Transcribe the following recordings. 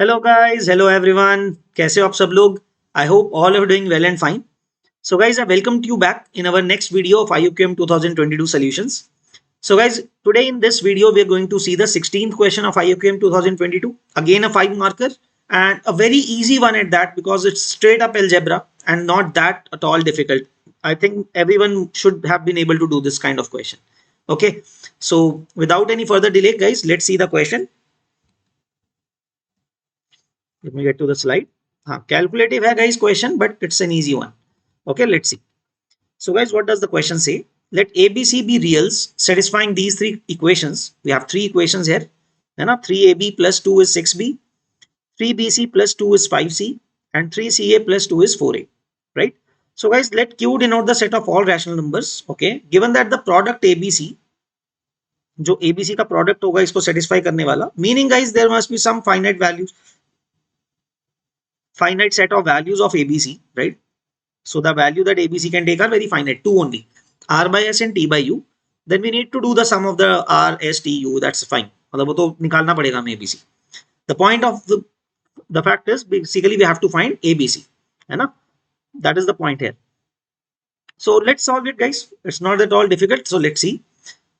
Hello guys, hello everyone. कैसे हो आप सब लोग? I hope all are doing well and fine. So guys, I welcome you back in our next video of IUQM 2022 solutions. So guys, today in this video we are going to see the 16th question of IUQM 2022. Again a 5 marker and a very easy one at that because it's straight up algebra and not that at all difficult. I think everyone should have been able to do this kind of question. Okay, so without any further delay guys, let's see the question. Let me get to the slide. Calculative है guys question, but it's an easy one. Okay, let's see. So guys, what does the question say? Let ABC be reals satisfying these three equations. We have three equations here. है ना? 3AB plus 2 is 6B, 3BC plus 2 is 5C, and 3CA plus 2 is 4A. Right? So guys, let Q denote the set of all rational numbers. Okay, given that the product ABC, जो ABC का product होगा इसको satisfy करने वाला, meaning guys there must be some finite set of values of ABC, right? So the value that ABC can take are very finite, two only, R by S and T by U. Then we need to do the sum of the R, S, T, U. That's fine. मतलब वो तो निकालना पड़ेगा हमें ABC. The point of the fact is basically we have to find ABC, है ना? That is the point here. So let's solve it, guys. It's not at all difficult. So let's see.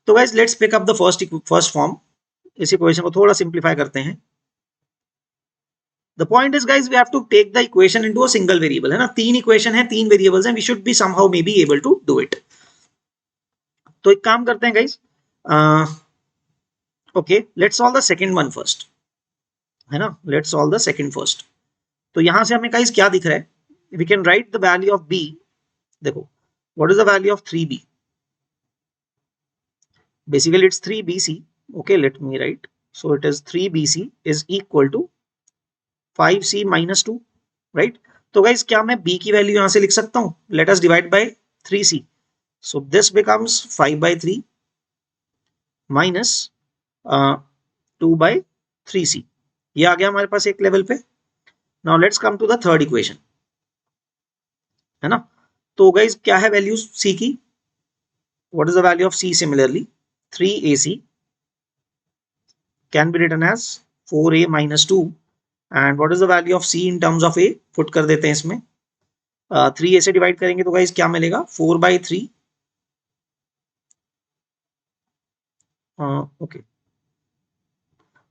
So guys, let's pick up the first form. इस equation को थोड़ा simplify करते हैं. The point is guys, we have to take the equation into a single variable, है ना? तीन equation है, तीन वेरिएबल्स हैं. We should be somehow maybe able to do it. तो एक काम करते हैं guys. Okay, let's solve the second one first, है ना? Let's solve the second first. तो यहां से हमें guys क्या दिख रहा है? We can write the value of b. देखो, what is the value of 3b? Basically it's 3bc. Okay, let me write. So it is 3bc is equal to 5c minus 2, right? तो guys क्या मैं b की value यहां से लिख सकता हूं? Let us divide by 3c. So this becomes 5 by 3 minus 2 by 3c. ये आ गया हमारे पास एक लेवल पे. Now let's come to the third equation, है ना? तो guys क्या है वैल्यू c की? What is the value of c similarly? 3ac can be written as 4a minus 2. And what is the value of c in terms of a? Put कर देते हैं इसमें. 3a से डिवाइड करेंगे तो गाइस क्या मिलेगा? 4 by 3.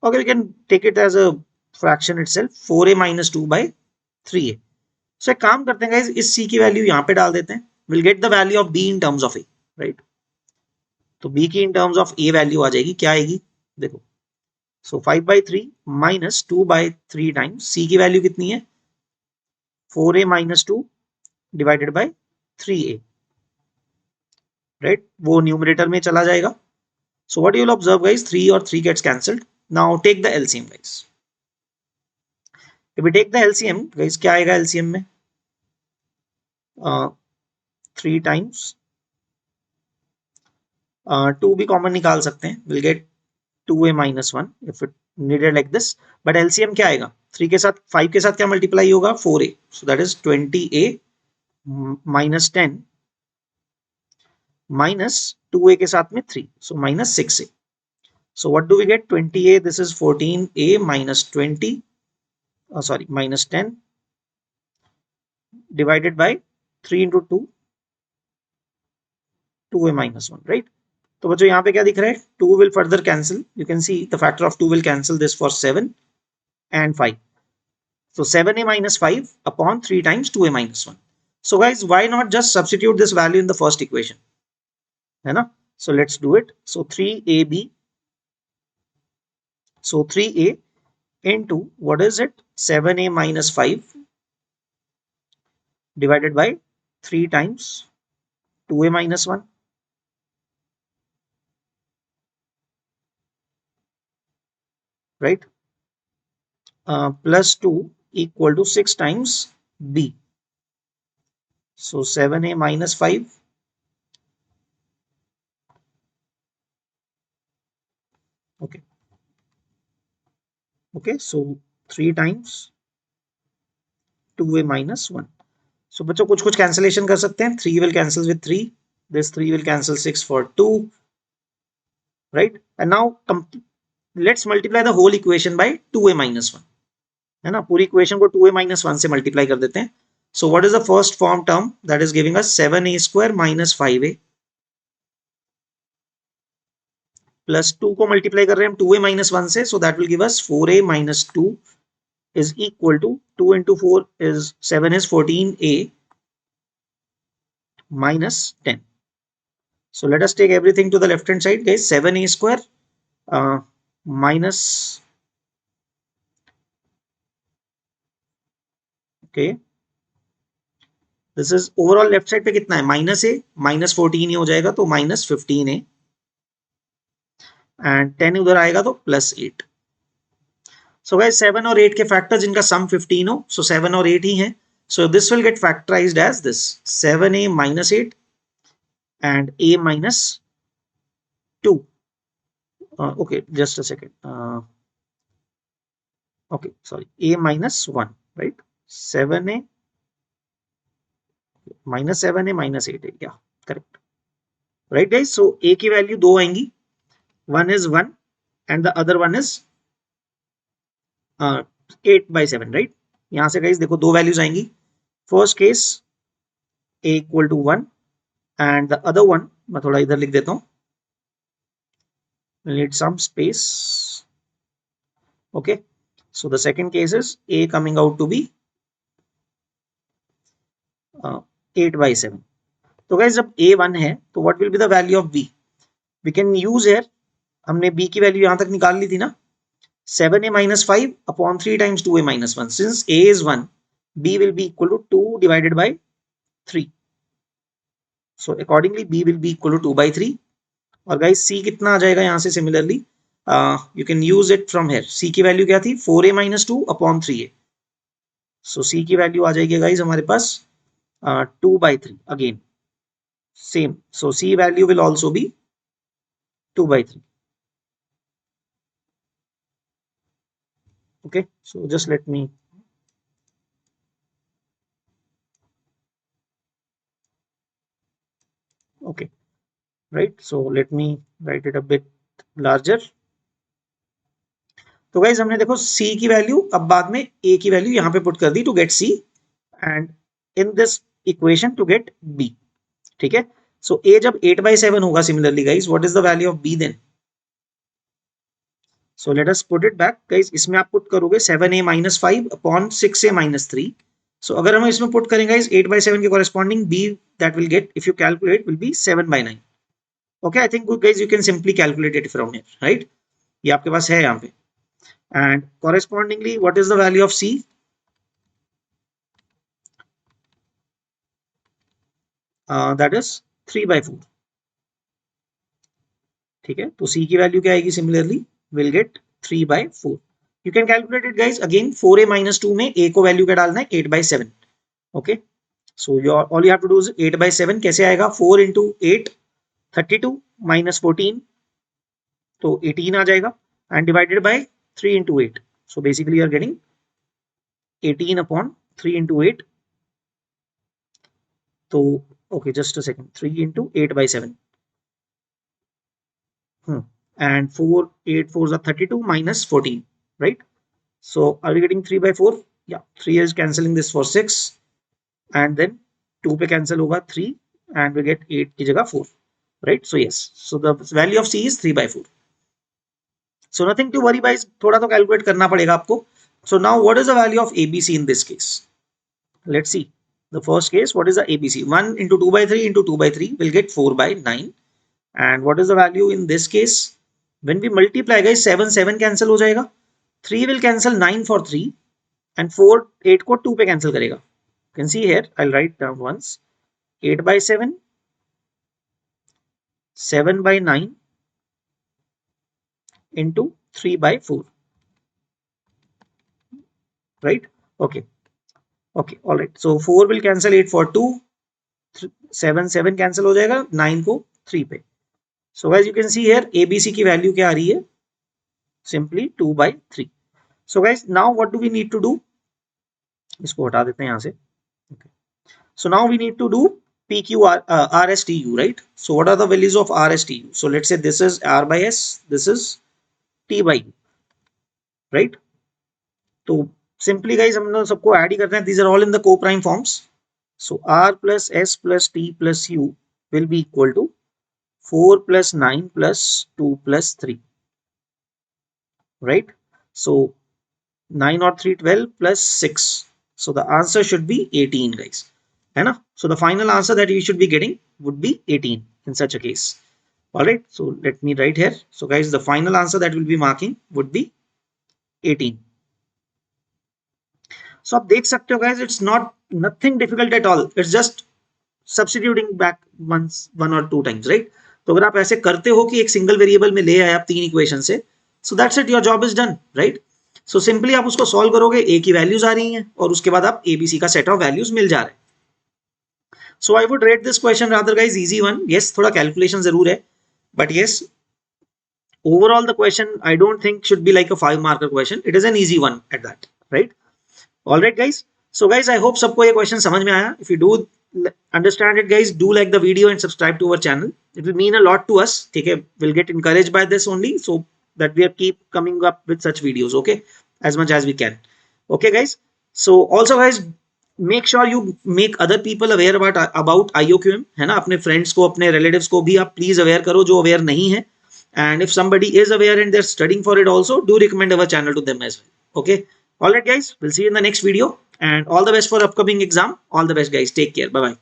Okay, we can take it as a fraction itself. 4a minus 2 by 3a. So एक काम करते हैं गाइस, इस c की वैल्यू यहाँ पे डाल देते हैं. We'll get the value of b in terms of a, right? तो b की in terms of a value आ जाएगी. क्या आएगी? देखो, so 5 by 3 minus 2 by 3 times c की वैल्यू कितनी है? 4a minus 2 divided by 3a, right? वो न्यूमरेटर में चला जाएगा. So what you will observe guys, 3 और 3 gets cancelled. Now take the LCM guys. If we take the LCM guys, क्या आएगा LCM में? 3 times 2 भी कॉमन निकाल सकते हैं. We'll get 2a minus 1 if it needed like this. But LCM क्या आएगा? 3 के साथ 5 के साथ क्या मल्टीप्लाई होगा? 4a. So that is 20a minus 10 minus 2a के साथ में 3. So minus 6a. So what do we get? 20a, this is 14a minus 20. Sorry, minus 10 divided by 3 into 2, 2a minus 1, right? तो बच्चों यहाँ पे क्या दिख रहा है? 2 will further cancel. You can see the factor of 2 will cancel this for 7 and 5. So 7a minus 5 upon 3 times 2a minus 1. So guys, why not just substitute this value in the first equation? है ना? So let's do it. So 3ab. So 3a into what is it? 7a minus 5 divided by 3 times 2a minus 1. Right? Plus 2 equal to 6 times b. So 7a minus 5 okay, so 3 times 2a minus 1. So बच्चों कुछ cancellation कर सकते हैं. 3 will cancel with 3. This 3 will cancel 6 for 2. Right? And now let's multiply the whole equation by 2a minus 1. है ना, पूरी equation को 2a minus 1 से मल्टीप्लाई कर देते हैं. So what is the first form term that is giving us 7a square minus 5a plus 2 को multiply कर रहे हैं हम 2a माइनस 1 से, so that will give us 4a minus 2 is equal to 2 into 4 is 7 is 14a minus 10. So let us take everything to the left hand side, guys. 7a square minus, okay, this is overall left side पे कितना है, minus a, minus 14 ही हो जाएगा तो minus 15a and 10 उधर आएगा तो plus 8. So guys 7 और 8 के फैक्टर जिनका सम 15 हो, so 7 और 8 ही हैं. So this will get factorized as this 7a minus 8 and a minus 2. Okay, just a second. Okay, sorry, a minus 1, right? 7a minus 7a minus 8a, yeah, correct. Right guys, so a की value दो आएंगी, one is 1 and the other one is 8/7, right? यहां से guys देखो दो values आएंगी. First case a equal to 1 and the other one, मैं थोड़ा इधर लिख देता हूं, we'll need some space. Okay, so the second case is a coming out to be 8/7. तो गाइस जब a 1 है तो what will be the value of b? We can use here, हमने b की वैल्यू यहां तक निकाल ली थी ना, 7a minus 5 upon 3 times 2a minus 1. Since a is 1, b will be equal to 2 divided by 3. So accordingly b will be equal to 2/3. और guys c कितना आ जाएगा यहाँ से, similarly you can use it from here. c की value क्या थी, 4a minus 2 upon 3a. So c की value आ जाएगी गाइस हमारे पास 2/3 again same. So c value will also be 2/3. Okay, so just let me okay, right, so let me write it a bit larger. तो guys हमने देखो c की value अब बाद में a की वैल्यू यहां पे पुट कर दी to get c and in this equation to get b. ठीक है, सो a जब 8/7 होगा, similarly guys what is the value of b देन? So let us put it back guys. इसमें आप पुट करोगे 7a minus 5 upon 6a minus 3. सो अगर हम इसमें पुट करेंगे गाइज 8/7 के corresponding b that will get, if you calculate, will be 7/9. Okay, I think guys you can simply calculate it from here, right? ये आपके पास है यहाँ पे. And correspondingly, what is the value of c? That is 3/4. ठीक है, तो c की value क्या आएगी, similarly will get 3/4. You can calculate it guys again. 4a minus 2 में a को वैल्यू क्या डालना है, 8/7. Okay, so all you have to do is 8/7 कैसे आएगा, 4 into 8 32 minus 14 तो 18 आ जाएगा and divided by 3 into 8. So basically you are getting 18 upon 3 into 8. So okay, just a second, 3 into 8/7. And 4 8 4s are 32 minus 14, right? So are we getting 3/4? Yeah, 3 is cancelling this for 6 and then 2 पे cancel होगा 3 and we get 8 की जगह 4, right? So yes, so the value of c is 3/4. So nothing to worry guys, थोड़ा तो calculate करना पड़ेगा आपको. So now what is the value of ABC in this case? Let's see. The first case, what is the ABC? 1 into 2/3 into 2/3 will get 4/9. And what is the value in this case? When we multiply guys, 7 cancel हो जाएगा, 3 will cancel 9 for 3 and 4 8 को 2 पे cancel करेगा. You can see here, I'll write down once, 8/7, 7/9 into 3/4, right? Okay, okay, all right. So 4 will cancel 8 for 2, 7 cancel हो जाएगा 9 को 3 पे. So as you can see here, ABC की value क्या आ रही है, simply 2/3. So guys, now what do we need to do? इसको हटा देते हैं यहाँ से. Okay. So now we need to do PQR, RSTU, right? So what are the values of RSTU? So let's say this is R/S, this is T/U, right? तो simply guys हम लोग सबको ऐड ही करते हैं. These are all in the coprime forms. So r plus s plus t plus u will be equal to 4 plus 9 plus 2 plus 3, right? So 9 or 3 12 plus 6, so the answer should be 18 guys, है ना? So the final answer that you should be getting would be 18 in such a case. All right, so let me write here. So guys, the final answer that we'll be marking would be 18. So आप देख सकते हो guys, it's not nothing difficult at all. It's just substituting back one or two times, right? तो अगर आप ऐसे करते हो कि एक सिंगल वेरिएबल में ले आए आप 3 इक्वेशन से, so that's it, your job is done, right? So simply आप उसको सॉल्व करोगे, a की वैल्यूज आ रही हैं और उसके बाद आप abc का सेट ऑफ वैल्यूज मिल जा रहे हैं. So I would rate this question rather guys easy one. Yes, थोड़ा कैलकुलेशन जरूर है, but yes, overall the question I don't think should be like a 5 marker question. It is an easy one at that, right? All right guys, so guys I hope सबको ये question समझ में आया. If you do understand it guys, do like the video and subscribe to our channel. It will mean a lot to us. ठीक है, we'll get encouraged by this only, so that we keep coming up with such videos, okay, as much as we can. Okay guys, so also guys make sure you make other people aware about IOQM, है ना? अपने friends को, अपने relatives को भी आप please aware करो जो aware नहीं है. And if somebody is aware and they're studying for it also, do recommend our channel to them as well. Okay, all right guys, we'll see you in the next video and all the best for upcoming exam. All the best guys, take care, bye bye.